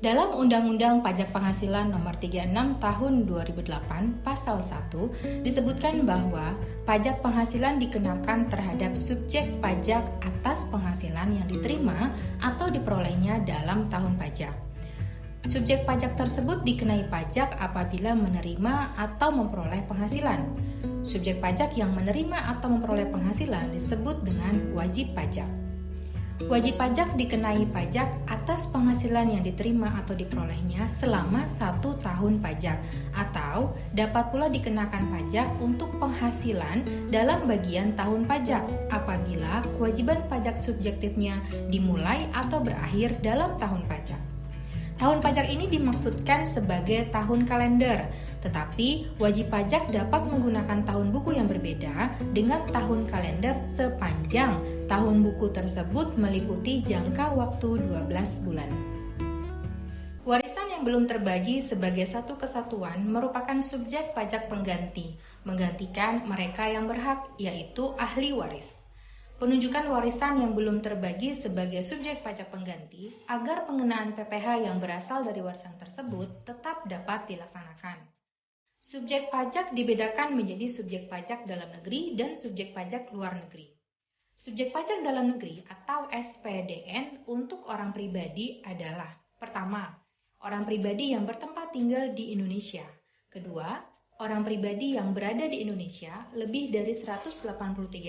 Dalam Undang-Undang Pajak Penghasilan Nomor 36 Tahun 2008 Pasal 1 disebutkan bahwa pajak penghasilan dikenakan terhadap subjek pajak atas penghasilan yang diterima atau diperolehnya dalam tahun pajak. Subjek pajak tersebut dikenai pajak apabila menerima atau memperoleh penghasilan. Subjek pajak yang menerima atau memperoleh penghasilan disebut dengan wajib pajak. Wajib pajak dikenai pajak atas penghasilan yang diterima atau diperolehnya selama 1 tahun pajak, atau dapat pula dikenakan pajak untuk penghasilan dalam bagian tahun pajak apabila kewajiban pajak subjektifnya dimulai atau berakhir dalam tahun pajak. Tahun pajak ini dimaksudkan sebagai tahun kalender, tetapi wajib pajak dapat menggunakan tahun buku yang berbeda dengan tahun kalender sepanjang tahun buku tersebut meliputi jangka waktu 12 bulan. Warisan yang belum terbagi sebagai satu kesatuan merupakan subjek pajak pengganti, menggantikan mereka yang berhak, yaitu ahli waris. Penunjukan warisan yang belum terbagi sebagai subjek pajak pengganti agar pengenaan PPh yang berasal dari warisan tersebut tetap dapat dilaksanakan. Subjek pajak dibedakan menjadi subjek pajak dalam negeri dan subjek pajak luar negeri. Subjek pajak dalam negeri atau SPDN untuk orang pribadi adalah: pertama, orang pribadi yang bertempat tinggal di Indonesia. Kedua, orang pribadi yang berada di Indonesia lebih dari 183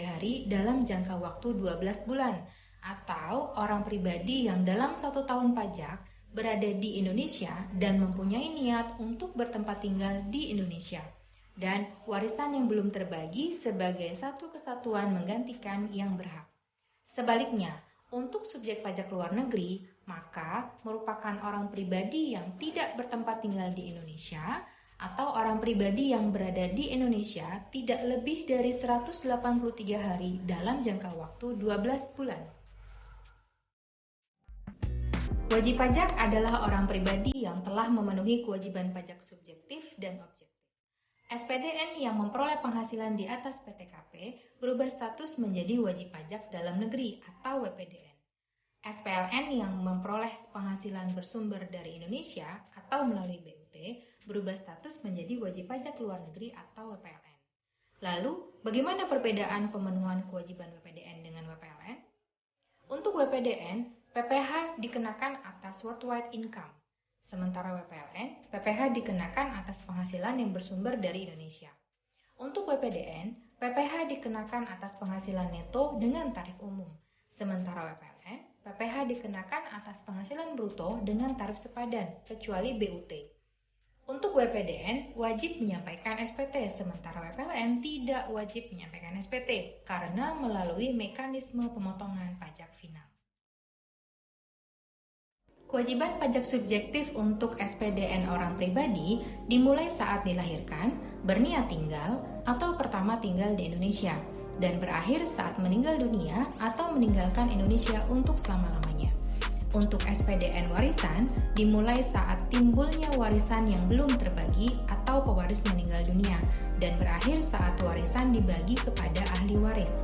hari dalam jangka waktu 12 bulan, atau orang pribadi yang dalam 1 tahun pajak berada di Indonesia dan mempunyai niat untuk bertempat tinggal di Indonesia. Dan warisan yang belum terbagi sebagai satu kesatuan menggantikan yang berhak. Sebaliknya, untuk subjek pajak luar negeri, maka merupakan orang pribadi yang tidak bertempat tinggal di Indonesia atau orang pribadi yang berada di Indonesia tidak lebih dari 183 hari dalam jangka waktu 12 bulan. Wajib pajak adalah orang pribadi yang telah memenuhi kewajiban pajak subjektif dan objektif. SPDN yang memperoleh penghasilan di atas PTKP berubah status menjadi wajib pajak dalam negeri atau WPDN. SPLN yang memperoleh penghasilan bersumber dari Indonesia atau melalui BUT berubah status menjadi wajib pajak luar negeri atau WPLN. Lalu, bagaimana perbedaan pemenuhan kewajiban WPDN dengan WPLN? Untuk WPDN, PPh dikenakan atas worldwide income, sementara WPLN, PPh dikenakan atas penghasilan yang bersumber dari Indonesia. Untuk WPDN, PPh dikenakan atas penghasilan neto dengan tarif umum, sementara WPLN, PPh dikenakan atas penghasilan bruto dengan tarif sepadan, kecuali BUT. Untuk WPDN wajib menyampaikan SPT, sementara WPLN tidak wajib menyampaikan SPT karena melalui mekanisme pemotongan pajak final. Kewajiban pajak subjektif untuk SPDN orang pribadi dimulai saat dilahirkan, berniat tinggal, atau pertama tinggal di Indonesia, dan berakhir saat meninggal dunia atau meninggalkan Indonesia untuk selama-lamanya. Untuk SPDN warisan dimulai saat timbulnya warisan yang belum terbagi atau pewaris meninggal dunia dan berakhir saat warisan dibagi kepada ahli waris.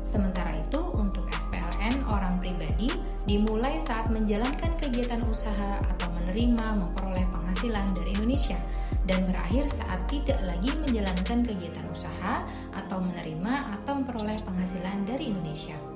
Sementara itu, untuk SPLN orang pribadi dimulai saat menjalankan kegiatan usaha atau menerima memperoleh penghasilan dari Indonesia dan berakhir saat tidak lagi menjalankan kegiatan usaha atau menerima atau memperoleh penghasilan dari Indonesia.